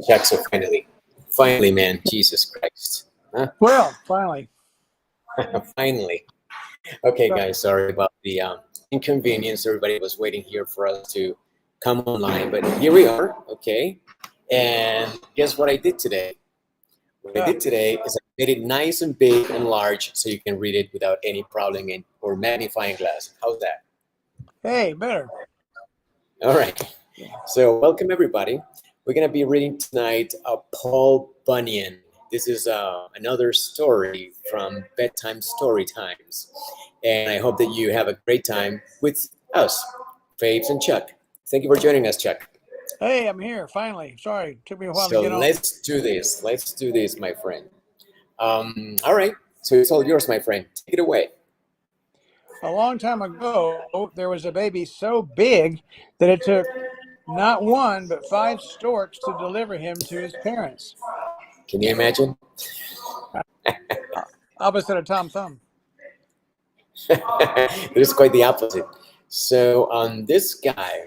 Chuck, so finally, man, Jesus Christ. Huh? Well, finally. Finally. Okay, guys, sorry about the inconvenience. Everybody was waiting here for us to come online, but here we are, okay? And guess what I did today? What I did today is I made it nice and big and large so you can read it without any problem or magnifying glass. How's that? Hey, better. All right. So welcome, everybody. We're going to be reading tonight Paul Bunyan. This is another story from Bedtime Story Times. And I hope that you have a great time with us, Faves and Chuck. Thank you for joining us, Chuck. Hey, I'm here, finally. Sorry, took me a while to So get on. let's do this. Let's do this, my friend. All right. So it's all yours, my friend. Take it away. A long time ago, there was a baby so big that it took not one, but 5 storks to deliver him to his parents. Can you imagine? Opposite of Tom Thumb. It is quite the opposite. So this guy,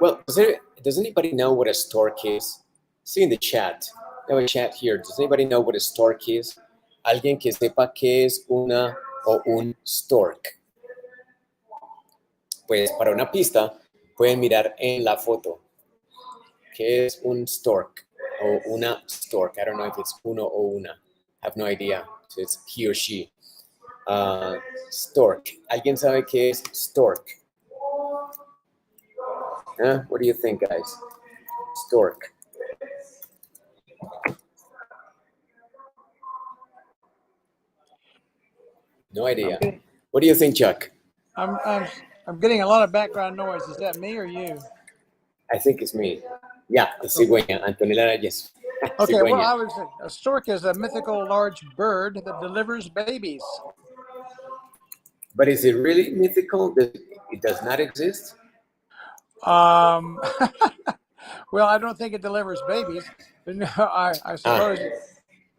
well, does anybody know what a stork is? See in the chat. I have a chat here. Does anybody know what a stork is? Alguien que sepa qué es una o un stork. Pues para una pista pueden mirar en la foto. ¿Qué es un stork o una stork? I don't know if it's uno o una. I have no idea. So it's he or she. Stork. ¿Alguien sabe qué es stork? What do you think, guys? Stork. No idea. What do you think, Chuck? I'm getting a lot of background noise. Is that me or you? I think it's me. Yeah, it's cigüeña. Antonella Reyes. Okay, well, I was saying, a stork is a mythical large bird that delivers babies. But is it really mythical that it does not exist? Well, I don't think it delivers babies. But no, I suppose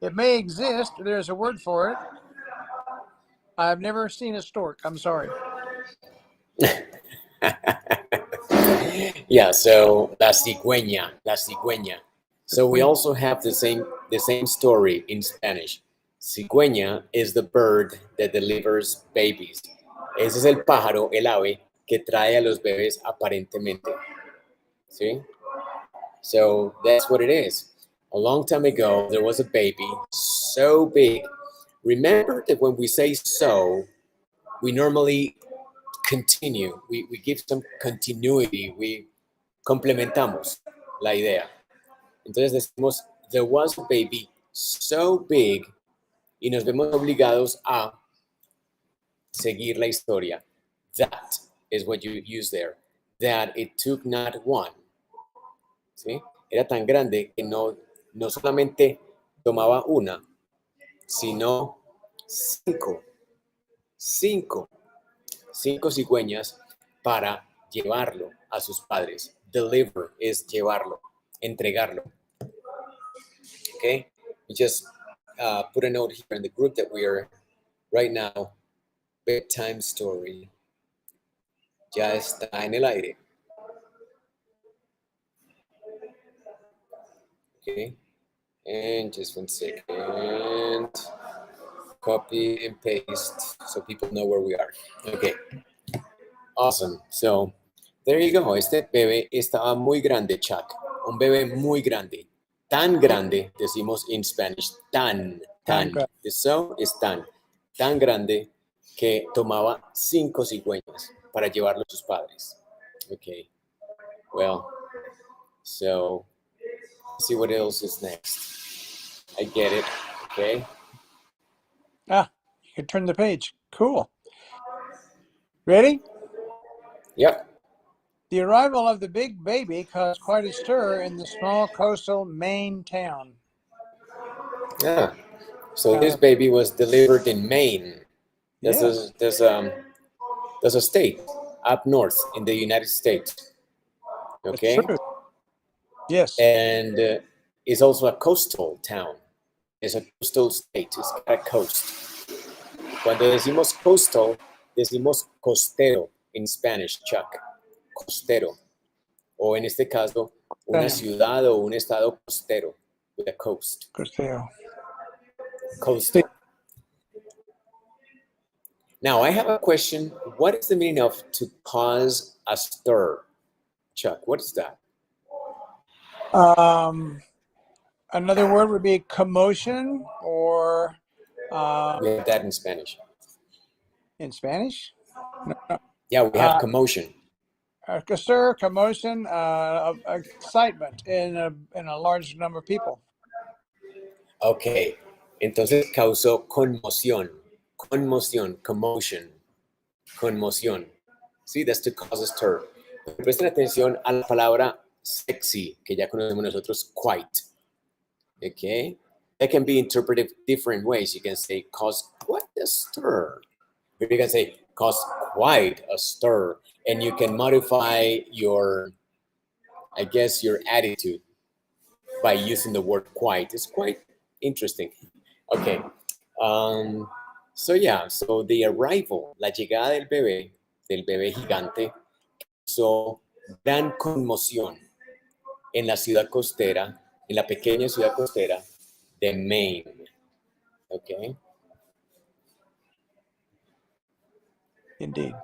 it may exist. There's a word for it. I've never seen a stork. I'm sorry. Yeah, so la cigüeña. So we also have the same story in Spanish. Cigüeña is the bird that delivers babies. Ese es el pájaro, el ave, que trae a los bebés aparentemente. See? So that's what it is. A long time ago, there was a baby so big. Remember that when we say so, we normally continue. We give some continuity. We complementamos la idea. Entonces decimos, there was a baby so big y nos vemos obligados a seguir la historia. That is what you use there. That it took not one. ¿Sí? Era tan grande que no solamente tomaba una, sino 5 cigüeñas para llevarlo a sus padres. Deliver es llevarlo, entregarlo. Okay, we just put a note here in the group that we are right now. Bedtime story ya está en el aire. Okay, and just 1 second. Copy and paste so people know where we are. Okay, awesome. So there you go. Este bebé estaba muy grande, Chuck. Un bebé muy grande. Tan grande, decimos in Spanish, tan. The so is tan grande que tomaba 5 cigüeñas para llevarlo a sus padres. Okay, well, so let's see what else is next. I get it, okay? You can turn the page. Cool. Ready? Yep. The arrival of the big baby caused quite a stir in the small coastal Maine town. Yeah. So this baby was delivered in Maine. There's a state up north in the United States. Okay. That's true. Yes. And it's also a coastal town. It's a coastal state. It's got a coast. Cuando decimos coastal, decimos costero in Spanish, Chuck. Costero. O en este caso, una ciudad o un estado costero, with a coast. Costeo. Coastal. Now, I have a question. What is the meaning of to cause a stir? Chuck, what is that? Another word would be commotion, or We have that in Spanish. in Spanish? Yeah, we have commotion. Stir, commotion, excitement in a large number of people. Ok, entonces causó conmoción, conmoción, commotion, conmoción. Sí, that's to cause a stir. Pero presten atención a la palabra sexy, que ya conocemos nosotros, quite. Okay, that can be interpreted different ways. You can say cause quite a stir. Or you can say cause quite a stir, and you can modify your, I guess, your attitude by using the word quite. It's quite interesting. Okay. So yeah, so the arrival, la llegada del bebé gigante, causó gran conmoción en la ciudad costera, en la pequeña ciudad costera de Maine. Okay. Indeed.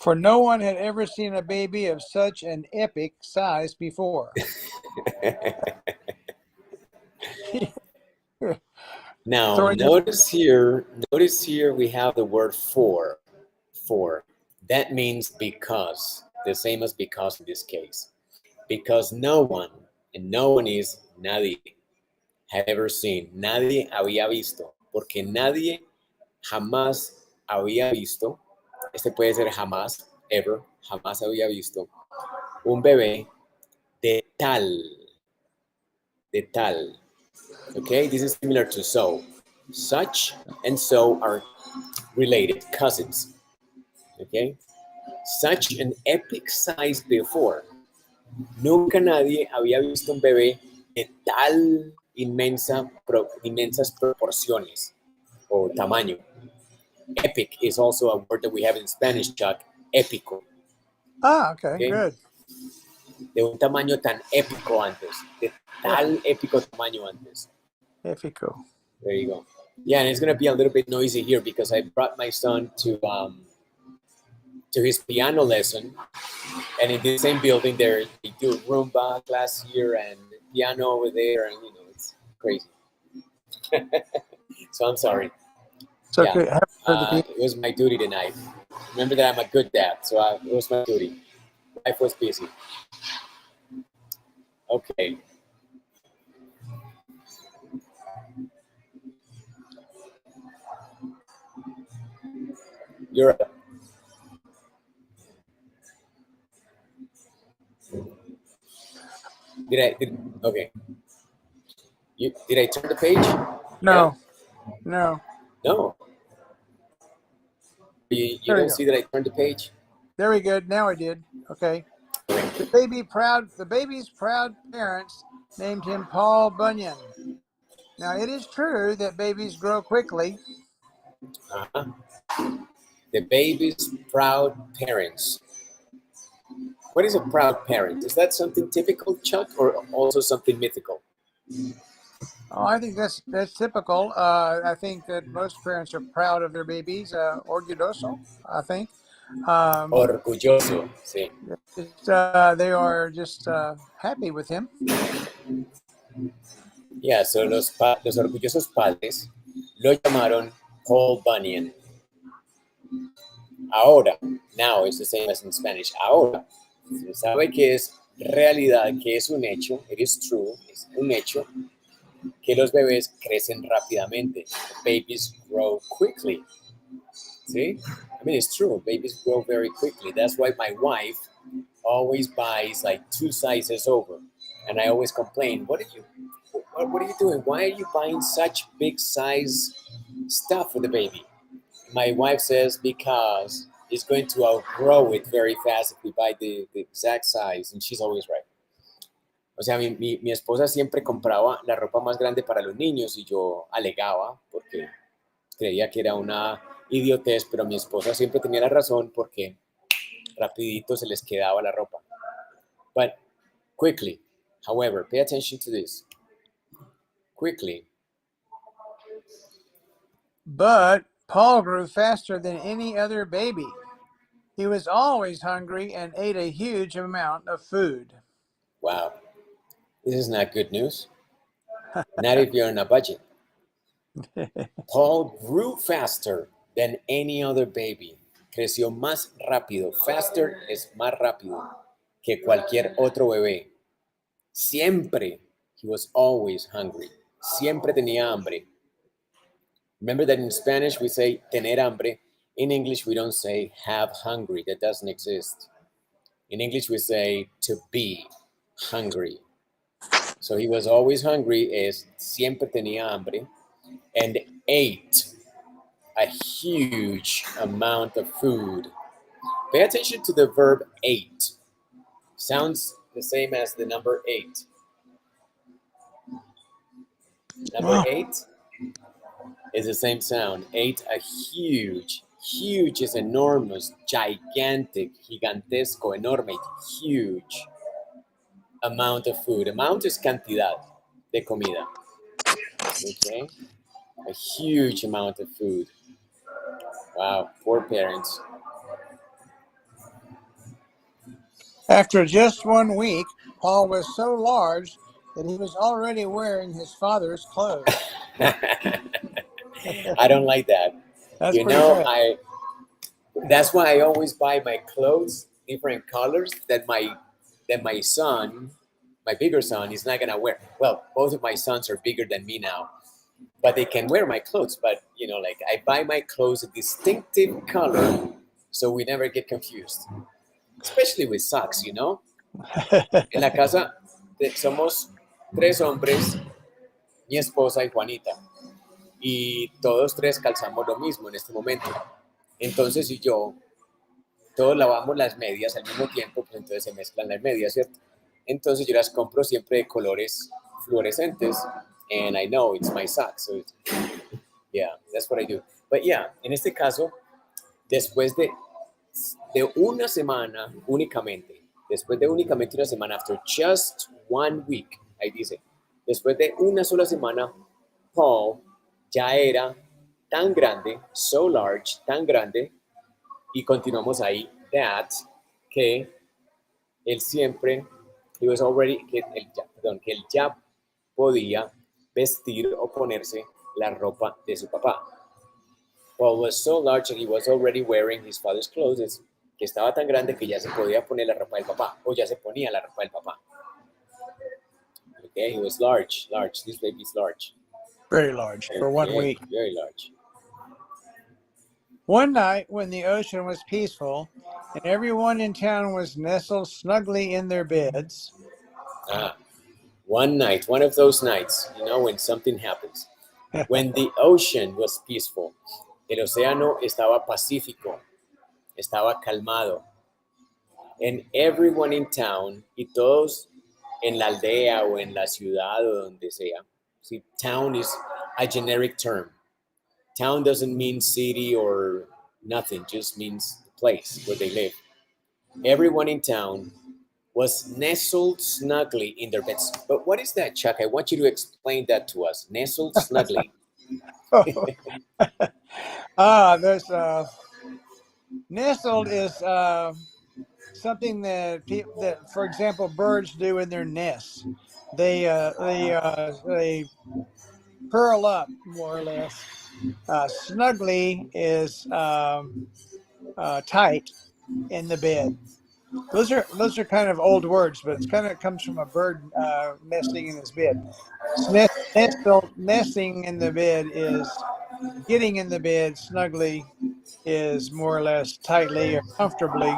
For no one had ever seen a baby of such an epic size before. Now, Throwing notice here we have the word for. For. That means because, the same as because in this case. Because no one, and no one is nadie, had ever seen. Nadie había visto. Porque nadie jamás había visto. Este puede ser jamás, ever, jamás había visto un bebé de tal. De tal. Okay, this is similar to so. Such and so are related cousins. Okay, such an epic size before. Nunca nadie había visto un bebé de tal inmensas proporciones o tamaño. Epic is also a word that we have in Spanish, Chuck. Épico. Okay, good. De un tamaño tan épico antes. De tal épico tamaño antes. Épico. There you go. Yeah, and it's gonna be a little bit noisy here because I brought my son to his piano lesson, and in the same building there they do Roomba class here and piano over there, and it's crazy. So I'm sorry. It's okay. It was my duty tonight. Remember that I'm a good dad, so it was my duty. Life was busy. Okay. You're up. Okay. Did I turn the page? No. Yeah? No. No. You don't see that I turned the page? Very good. Now I did. Okay. The baby's proud parents named him Paul Bunyan. Now, it is true that babies grow quickly. Uh-huh. The baby's proud parents. What is a proud parent? Is that something typical, Chuck, or also something mythical? Oh, I think that's typical. I think that most parents are proud of their babies. Orgulloso, I think. Orgulloso, sí. They are just happy with him. Yeah, so los orgullosos padres lo llamaron Paul Bunyan. Ahora, now is the same as in Spanish. Ahora, se sabe que es realidad, que es un hecho, it is true, es un hecho, que los bebés crecen rápidamente. Babies grow quickly. See? I mean, it's true. Babies grow very quickly. That's why my wife always buys like 2 sizes over. And I always complain, what are you doing? Why are you buying such big size stuff for the baby? My wife says, because it's going to outgrow it very fast if we buy the exact size. And she's always right. O sea, mi esposa siempre compraba la ropa más grande para los niños y yo alegaba porque creía que era una idiotez, pero mi esposa siempre tenía la razón porque rapidito se les quedaba la ropa. But Quickly. However, pay attention to this. Quickly. But Paul grew faster than any other baby. He was always hungry and ate a huge amount of food. Wow. This is not good news. Not if you're on a budget. Paul grew faster than any other baby. Creció más rápido. Faster es más rápido que cualquier otro bebé. Siempre. He was always hungry. Siempre tenía hambre. Remember that in Spanish we say tener hambre. In English we don't say have hungry. That doesn't exist. In English we say to be hungry. So he was always hungry es siempre tenía hambre and ate a huge amount of food. Pay attention to the verb ate. Sounds the same as the number 8. Number Wow. 8 is the same sound. Ate a huge, huge is enormous, gigantic, gigantesco, enorme, huge amount of food. Amount is cantidad de comida. Okay? A huge amount of food. Wow, poor parents. After just 1 week, Paul was so large that he was already wearing his father's clothes. I don't like that. That's You pretty know, bad. that's why I always buy my clothes different colors that my son, my bigger son, is not gonna wear. Well, both of my sons are bigger than me now, but they can wear my clothes. But like I buy my clothes a distinctive color so we never get confused. Especially with socks. En la casa somos 3 hombres, mi esposa y Juanita. Y todos 3 calzamos lo mismo en este momento. Entonces, si yo, todos lavamos las medias al mismo tiempo, pues entonces se mezclan las medias, ¿cierto? Entonces yo las compro siempre de colores fluorescentes, and I know it's my sock, so yeah, that's what I do. But yeah, en este caso, después de una semana únicamente, después de únicamente una semana, after just 1 week, ahí dice, después de una sola semana, Paul ya era tan grande, so large, tan grande, y continuamos ahí, that, que él siempre, he was already, que él ya podía vestir o ponerse la ropa de su papá. Paul was so large that he was already wearing his father's clothes, que estaba tan grande que ya se podía poner la ropa del papá, o ya se ponía la ropa del papá. Okay, he was large, this baby is large. Very large for 1 week. Very large. One night, when the ocean was peaceful and everyone in town was nestled snugly in their beds, One night, one of those nights, when something happens. When the ocean was peaceful, el océano estaba pacífico, estaba calmado. And everyone in town, y todos en la aldea o en la ciudad o donde sea. See, town is a generic term. Town doesn't mean city or nothing, just means the place where they live. Everyone in town was nestled snugly in their beds. But what is that, Chuck? I want you to explain that to us. Nestled snugly. there's nestled is something that, for example, birds do in their nests. They curl up more or less. Snugly is tight in the bed. Those are kind of old words, but it's kind of comes from a bird nesting in its bed. Nesting in the bed is getting in the bed snugly is more or less tightly or comfortably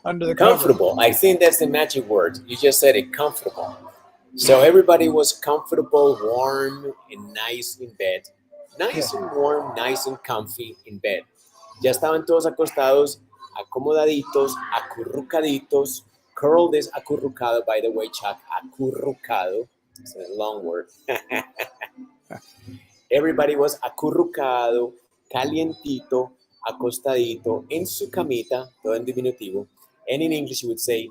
under the cover. Comfortable. I think that's the magic word. You just said it, comfortable. So everybody was comfortable, warm, and nice in bed. Nice and warm, nice and comfy in bed. Ya estaban todos acostados, acomodaditos, acurrucaditos. Curled is acurrucado, by the way, Chuck. Acurrucado. It's a long word. Everybody was acurrucado, calientito, acostadito, en su camita, todo en diminutivo. And in English, you would say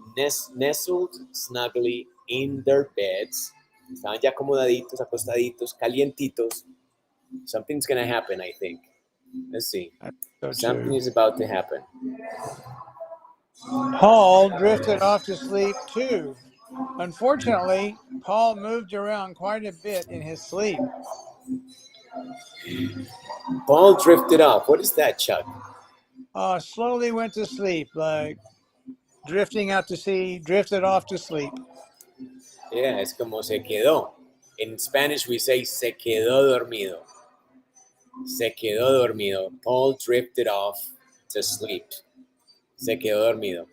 nestled snugly in their beds. Estaban ya acomodaditos, acostaditos, calientitos. Something's going to happen, I think. Let's see. So Something true. is about to happen. Paul drifted off to sleep too. Unfortunately, Paul moved around quite a bit in his sleep. Paul drifted off. What is that, Chuck? Slowly went to sleep, like drifting out to sea, drifted off to sleep. Yeah, es como se quedó. In Spanish, we say se quedó dormido. Se quedó dormido. Paul drifted off to sleep. Se quedó dormido.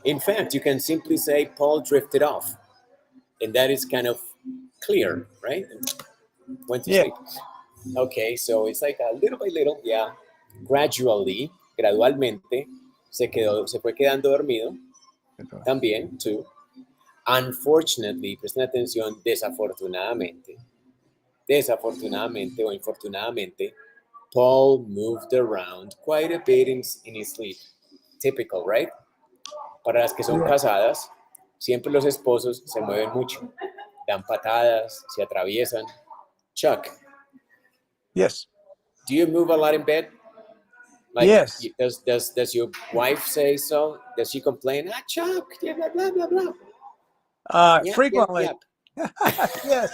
In fact, you can simply say Paul drifted off. And that is kind of clear, right? Went to Yeah. sleep. Okay, so it's like a little by little, yeah. Gradually, gradualmente, se fue quedando dormido. También, too. Unfortunately, presten atención, desafortunadamente o infortunadamente, Paul moved around quite a bit in his sleep. Typical, right? Para las que son Yeah. casadas, siempre los esposos se mueven mucho, dan patadas, se atraviesan. Chuck, Yes. do you move a lot in bed? Like, Yes. does your wife say so? Does she complain? Chuck, yeah, blah blah blah blah. Yep, yep, Frequently. yep. Yes.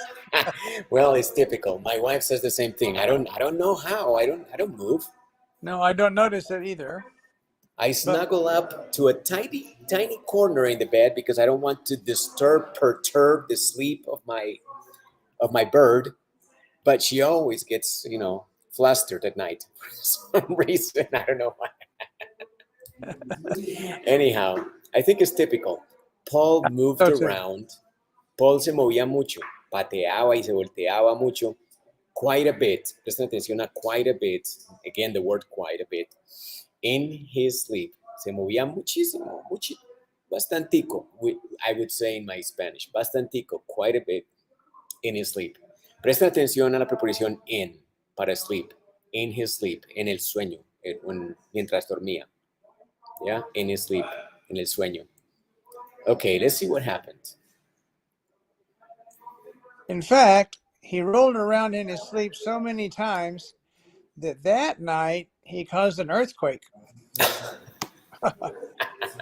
Well, it's typical. My wife says the same thing. I don't know how. I don't move. No, I don't notice it either. I snuggle up to a tiny corner in the bed because I don't want to perturb the sleep of my bird. But she always gets, flustered at night for some reason. I don't know why. Anyhow, I think it's typical. Paul moved So too. around. Paul se movía mucho, pateaba y se volteaba mucho, quite a bit. Presten atención a quite a bit. Again, the word quite a bit. In his sleep. Se movía muchísimo, bastantico. I would say in my Spanish, bastantico, quite a bit in his sleep. Presta atención a la preposición in para sleep. In his sleep, en el sueño, mientras dormía. Yeah, in his sleep, en el sueño. Okay, let's see what happened. In fact, he rolled around in his sleep so many times that night he caused an earthquake.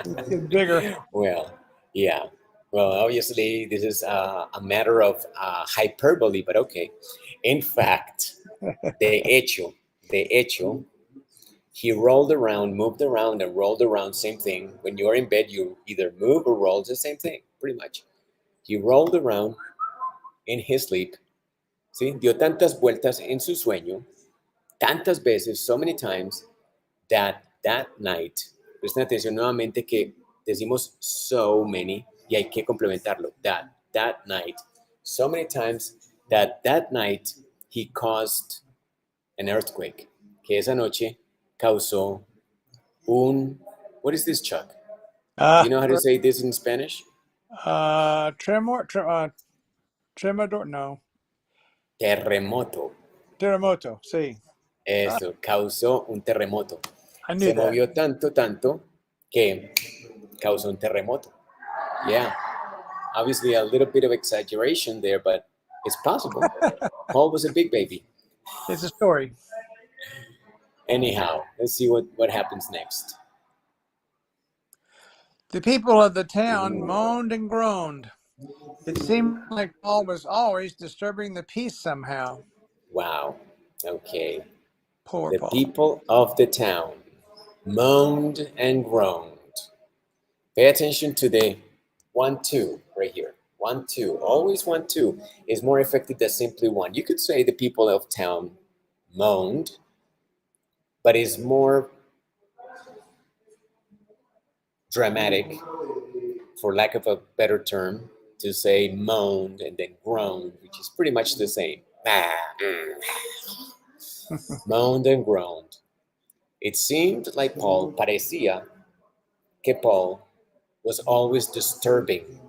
It's bigger. Well, yeah. Well, obviously, this is a matter of hyperbole, but okay. In fact, de hecho, he rolled around, moved around, and rolled around, same thing. When you're in bed, you either move or roll, it's the same thing, pretty much. He rolled around in his sleep, ¿sí? Dio tantas vueltas en su sueño, tantas veces, so many times, that night, presten atención nuevamente que decimos so many y hay que complementarlo, that night, so many times that night he caused an earthquake, que esa noche causó what is this, Chuck? Do you know how to say this in Spanish? Tremor, no. Terremoto. Terremoto, sí. Eso, causó un terremoto. I knew Se that. movió tanto que causó un terremoto. Yeah. Obviously a little bit of exaggeration there, but it's possible. Paul was a big baby. It's a story. Anyhow, let's see what happens next. The people of the town moaned and groaned. It seemed like Paul was always disturbing the peace somehow. Wow. Okay. Poor The Paul. people of the town moaned and groaned. Pay attention to the 1-2 right here. 1-2. Always 1-2 is more effective than simply one. You could say the people of town moaned, but it's more dramatic, for lack of a better term, to say moaned and then groaned, which is pretty much the same. Moaned and groaned. It seemed like parecía que Paul was always disturbing.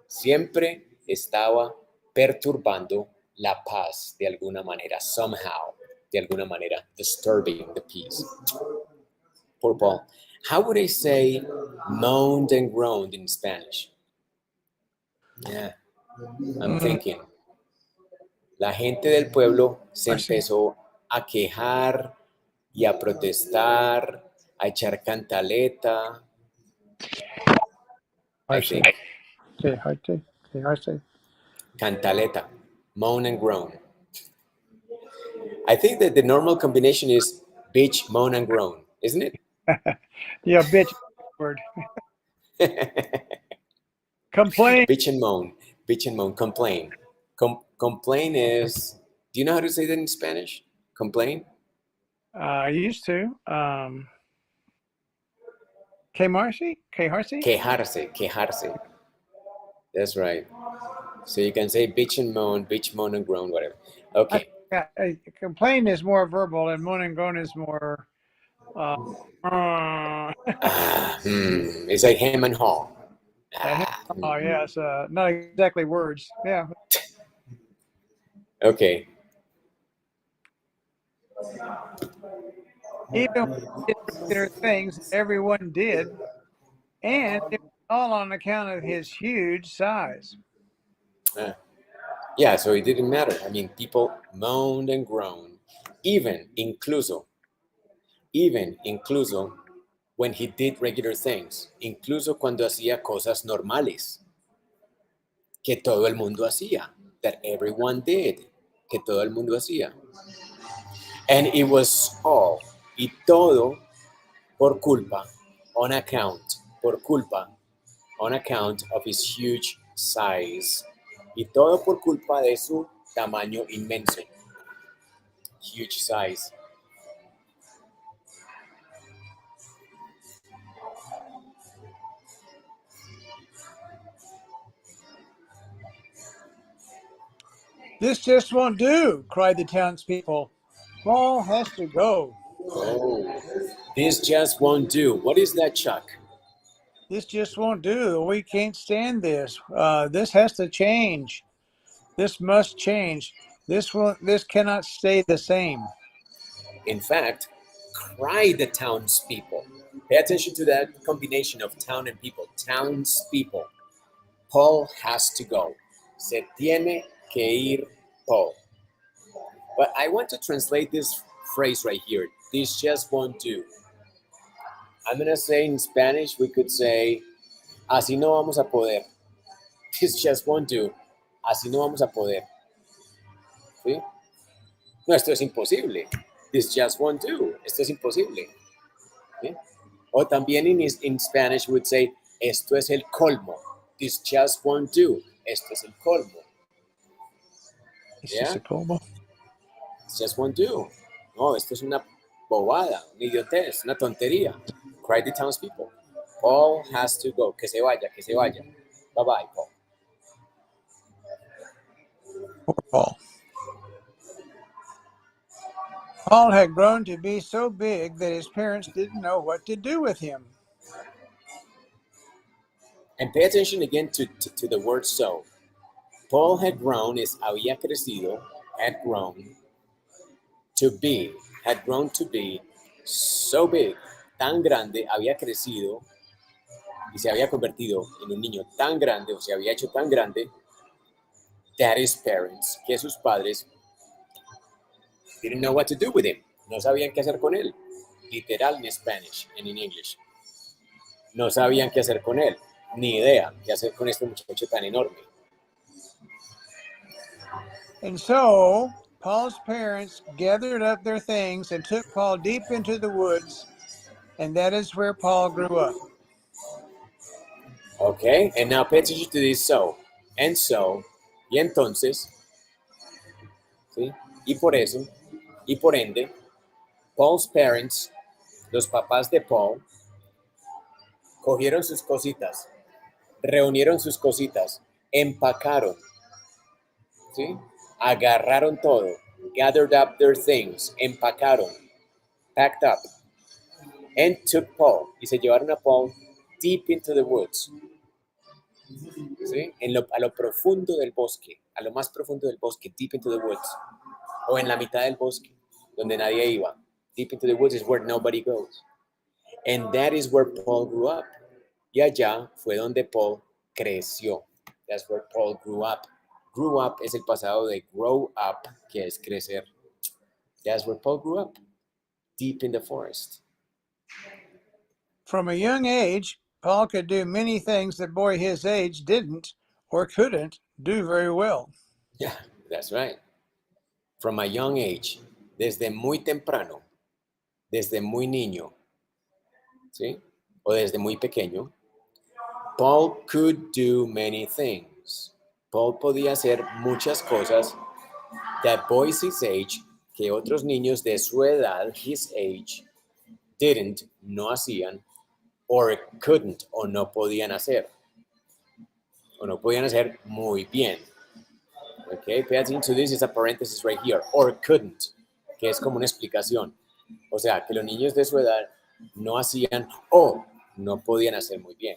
Siempre estaba perturbando la paz de alguna manera, somehow, de alguna manera, disturbing the peace. Poor Paul. How would I say moaned and groaned in Spanish? Yeah, I'm thinking. La gente del pueblo se I see. empezó a quejar y a protestar, a echar cantaleta, I I see. think. Okay, I see. Okay, I see. Cantaleta, moan and groan. I think that the normal combination is bitch, moan, and groan, isn't it? Yeah, bitch word. Complain. Bitch and moan, complain. Complain is, do you know how to say that in Spanish? Complain? I used to. K Marcy? K Harcy? Quejarse, quejarse. That's right. So you can say bitch, moan, and groan, whatever. I Okay. yeah, complain is more verbal and moan and groan is more uh, It's like hem and haw. yeah, Ah, oh yeah, it's not exactly words. Yeah. okay. Even when he did regular things that everyone did, and it was all on account of his huge size. Uh, yeah, so it didn't matter. I mean, people moaned and groaned, even incluso when he did regular things, incluso cuando hacía cosas normales que todo el mundo hacía, that everyone did, que todo el mundo hacía. And it was all, y todo por culpa, on account, por culpa, on account of his huge size. Y todo por culpa de su tamaño inmenso, huge size. This just won't do, cried the townspeople. Paul has to go. Oh, this just won't do. What is that, Chuck? This just won't do. We can't stand this. This has to change. This must change. This will. This cannot stay the same. In fact, cried the townspeople. Pay attention to that combination of town and people. Townspeople. Paul has to go. Se tiene que ir Paul. But I want to translate this phrase right here. This just won't do. I'm going to say in Spanish, we could say, así no vamos a poder. This just won't do. Así no vamos a poder. ¿Sí? No, esto es imposible. This just won't do. Esto es imposible. ¿Sí? O también in Spanish would say, esto es el colmo. This just won't do. Esto es el colmo. It's just Yeah? a coma. This just won't do. No, esto es una bobada, una idiotez, una tontería. Cry the townspeople. Paul has to go. Que se vaya, que se vaya. Bye bye, Paul. Poor Paul. Paul had grown to be so big that his parents didn't know what to do with him. And pay attention again to the word so. Paul had grown, es había crecido, had grown to be, had grown to be so big, tan grande, había crecido y se había convertido en un niño tan grande o se había hecho tan grande that his parents, que sus padres didn't know what to do with him. No sabían qué hacer con él. Literal en Spanish and in English. No sabían qué hacer con él. Ni idea qué hacer con este muchacho tan enorme. And so Paul's parents gathered up their things and took Paul deep into the woods, and that is where Paul grew up. Okay, and now pay attention to this so. And so, y entonces, ¿sí? Y por eso, y por ende, Paul's parents, los papás de Paul, cogieron sus cositas, reunieron sus cositas, empacaron, ¿sí? Agarraron todo, gathered up their things, empacaron, packed up, and took Paul, y se llevaron a Paul deep into the woods, ¿sí? A lo profundo del bosque, a lo más profundo del bosque, deep into the woods, o en la mitad del bosque, donde nadie iba. Deep into the woods is where nobody goes. And that is where Paul grew up. Y allá fue donde Paul creció. That's where Paul grew up. Grew up es el pasado de grow up, que es crecer. That's where Paul grew up, deep in the forest. From a young age, Paul could do many things that boy his age didn't or couldn't do very well. Yeah, that's right. From a young age, desde muy temprano, desde muy niño, ¿sí? O desde muy pequeño, Paul could do many things. Paul podía hacer muchas cosas that boys his age, que otros niños de su edad, his age, didn't, no hacían, or couldn't, o no podían hacer. O no podían hacer muy bien. Okay, pay attention to this, is a parenthesis right here, or couldn't, que es como una explicación. O sea, que los niños de su edad no hacían o no podían hacer muy bien.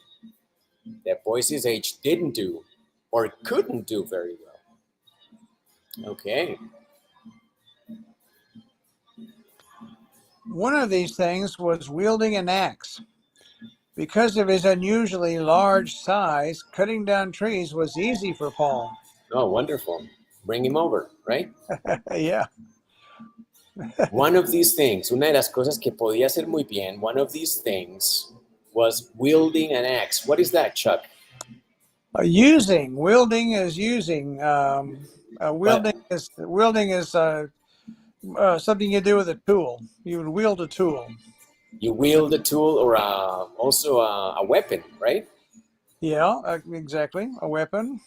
The boys his age didn't do or couldn't do very well. Okay. One of these things was wielding an axe. Because of his unusually large size, cutting down trees was easy for Paul. Oh, wonderful. Bring him over, right? Yeah. One of these things, una de las cosas que podía hacer muy bien, one of these things was wielding an axe. What is that, Chuck? Wielding is using. Wielding is something you do with a tool. You would wield a tool. You wield a tool or also a weapon, right? Yeah, exactly. A weapon.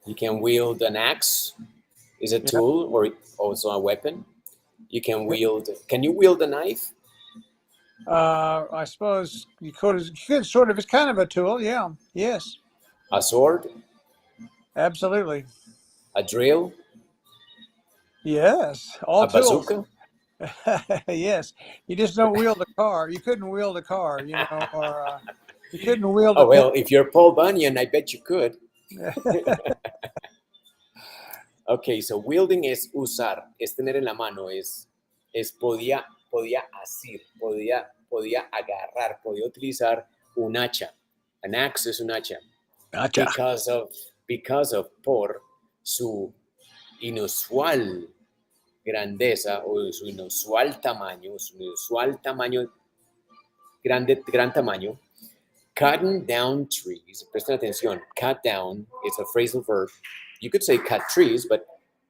You can wield an axe, is a tool or also a weapon. You can wield. Can you wield a knife? I suppose you could sort of. It's kind of a tool. Yeah. Yes. A sword? Absolutely. A drill? Yes. All A tools. bazooka? Yes. You just don't wield a car. You couldn't wield a car, or you couldn't wield Oh, well, if you're Paul Bunyan, I bet you could. Okay, so wielding es usar, es tener en la mano, es podía asir, podía agarrar, podía utilizar un hacha. An axe es un hacha. Gotcha. Because of por su inusual grandeza o su inusual tamaño, gran tamaño, cutting down trees, presten atención, cut down is a phrasal verb. You could say cut trees, but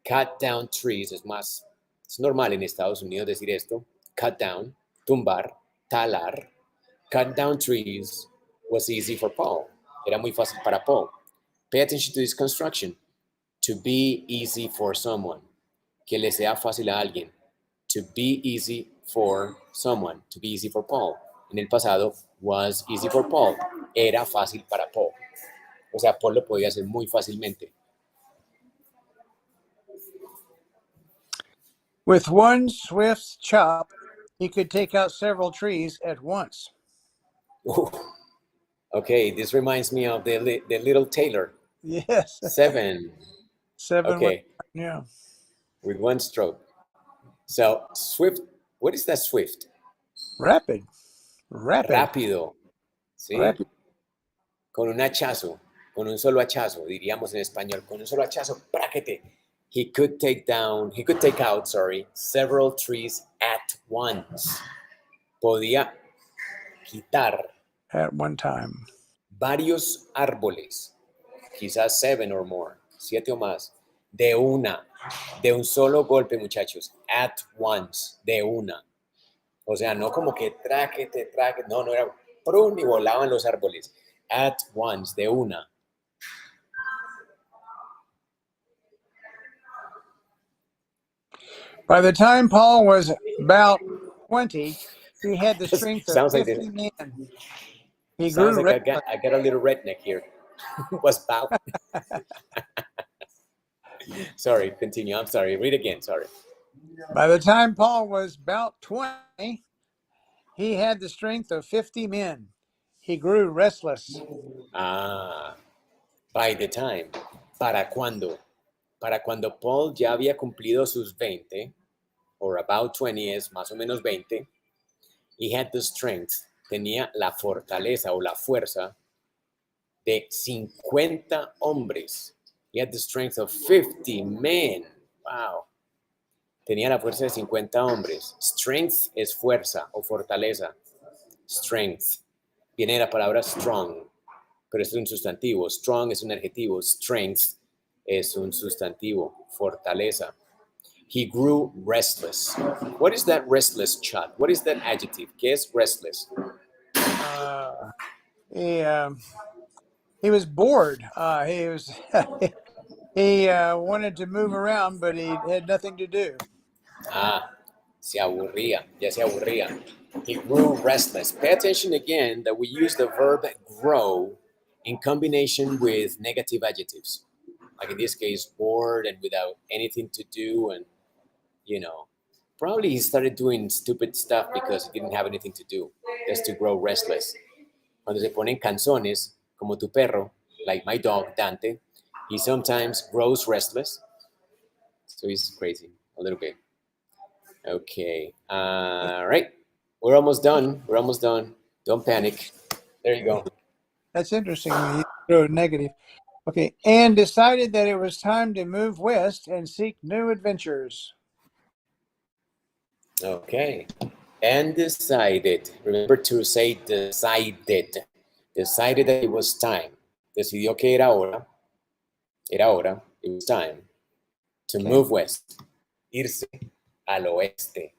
cut down trees es más, es normal en Estados Unidos decir esto, cut down, tumbar, talar. Cut down trees was easy for Paul. Era muy fácil para Paul. Pay attention to this construction. To be easy for someone. Que le sea fácil a alguien. To be easy for someone. To be easy for Paul. En el pasado, was easy for Paul. Era fácil para Paul. O sea, Paul lo podía hacer muy fácilmente. With one swift chop, he could take out several trees at once. Ooh. Okay, this reminds me of the little tailor. Yes. 7. Okay. Yeah. With one stroke. So, swift, what is that swift? Rapid. Rápido. ¿Sí? Rápido. Con un hachazo, con un solo hachazo, diríamos en español, con un solo hachazo, ¡práquete! He could take out, several trees at once. Podía quitar at one time. Varios árboles, quizás 7 or more, 7 o más, de un solo golpe, muchachos, at once, de una. O sea, no como que tráquete, no era prun y volaban los árboles. At once, de una. By the time Paul was about 20, he had the strength of 50 men. He Sounds grew like I got a little redneck here. Was about. Sorry, continue. I'm sorry. Read again. Sorry. By the time Paul was about 20, he had the strength of 50 men. He grew restless. By the time. ¿Para cuándo? Para cuando Paul ya había cumplido sus 20, or about 20 es más o menos 20, He had the strength, tenía la fortaleza o la fuerza de 50 hombres. He had the strength of 50 men. Wow. Tenía la fuerza de 50 hombres. Strength es fuerza o fortaleza. Strength. Viene de la palabra strong, pero es un sustantivo. Strong es un adjetivo. Strength es un sustantivo. Fortaleza. He grew restless. What is that restless, Chad? What is that adjective? ¿Qué es restless? He was bored. He was he wanted to move around, but he had nothing to do. Ah, se aburría, ya se aburría. He grew restless. Pay attention again that we use the verb grow in combination with negative adjectives. Like in this case, bored and without anything to do. And, probably he started doing stupid stuff because he didn't have anything to do. That's to grow restless. Cuando se ponen canzones, como tu perro, like my dog, Dante, he sometimes grows restless. So he's crazy a little bit. Okay. All right. We're almost done. We're almost done. Don't panic. There you go. That's interesting. He wrote negative. Okay. And decided that it was time to move west and seek new adventures. Okay. And decided. Remember to say decided. Decided that it was time. Decidió que era hora. Era hora. It was time to move west. Irse al oeste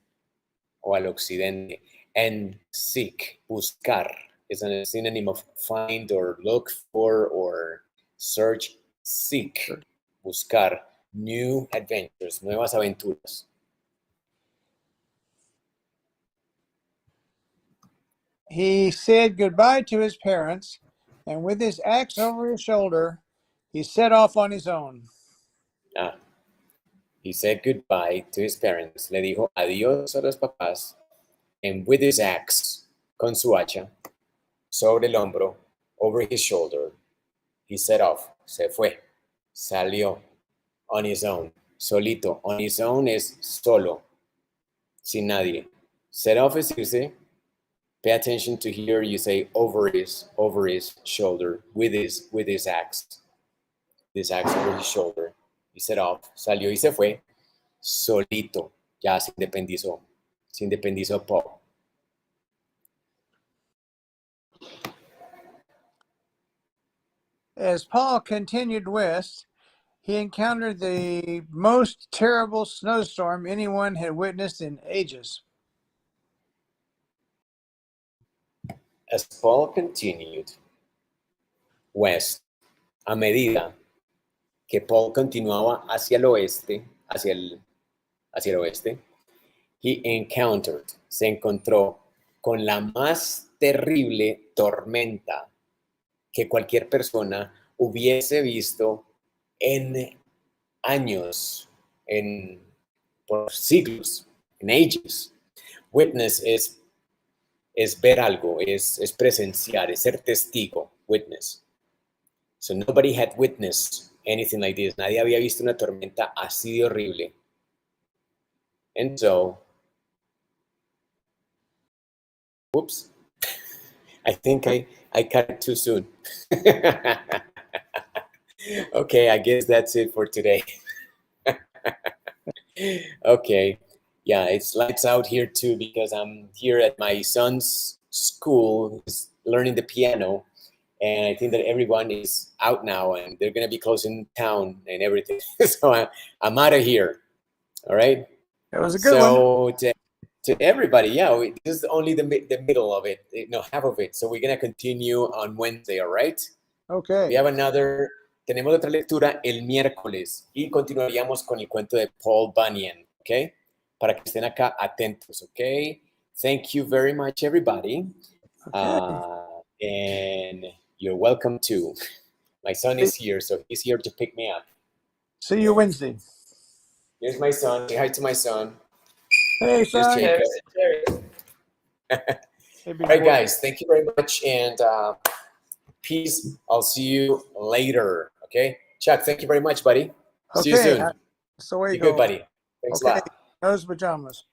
o al occidente. And seek, buscar, is a synonym of find or look for or search. Seek, buscar, new adventures, nuevas aventuras. He said goodbye to his parents, and with his axe over his shoulder, he set off on his own. He said goodbye to his parents. Le dijo adiós a los papás. And with his axe, con su hacha, sobre el hombro, over his shoulder, he set off. Se fue. Salió. On his own. Solito. On his own es solo. Sin nadie. Set off is irse. Pay attention to here. You say over his shoulder, with his axe. This axe over his shoulder. He set off. Salió y se fue. Solito. Ya se independizó. Se independizó Paul. As Paul continued west, he encountered the most terrible snowstorm anyone had witnessed in ages. As Paul continued west, a medida que Paul continuaba hacia el oeste, hacia el oeste, he encountered, se encontró con la más terrible tormenta que cualquier persona hubiese visto en años, por siglos, en ages. Witness es ver algo, es presenciar, es ser testigo, witness. So nobody had witnessed anything like this. Nadie había visto una tormenta así de horrible. And so, whoops, I think I cut it too soon. Okay, I guess that's it for today. Okay, yeah, it's lights out here too because I'm here at my son's school, he's learning the piano, and I think that everyone is out now and they're going to be closing town and everything. So I'm out of here. All right. That was a good one. So to everybody, yeah, this is only the middle of it, half of it. So we're going to continue on Wednesday, all right? Okay. We have tenemos otra lectura el miércoles y continuaríamos con el cuento de Paul Bunyan, ¿ok? Para que estén acá atentos, ¿ok? Thank you very much, everybody. Okay. And you're welcome too. My son is here, so he's here to pick me up. See you Wednesday. Here's my son. Say hi to my son. Hey, son. All right, guys. Thank you very much, and peace. I'll see you later. Okay, Chuck. Thank you very much, buddy. See you soon. So where you Be good, buddy. Thanks a lot. Those pajamas.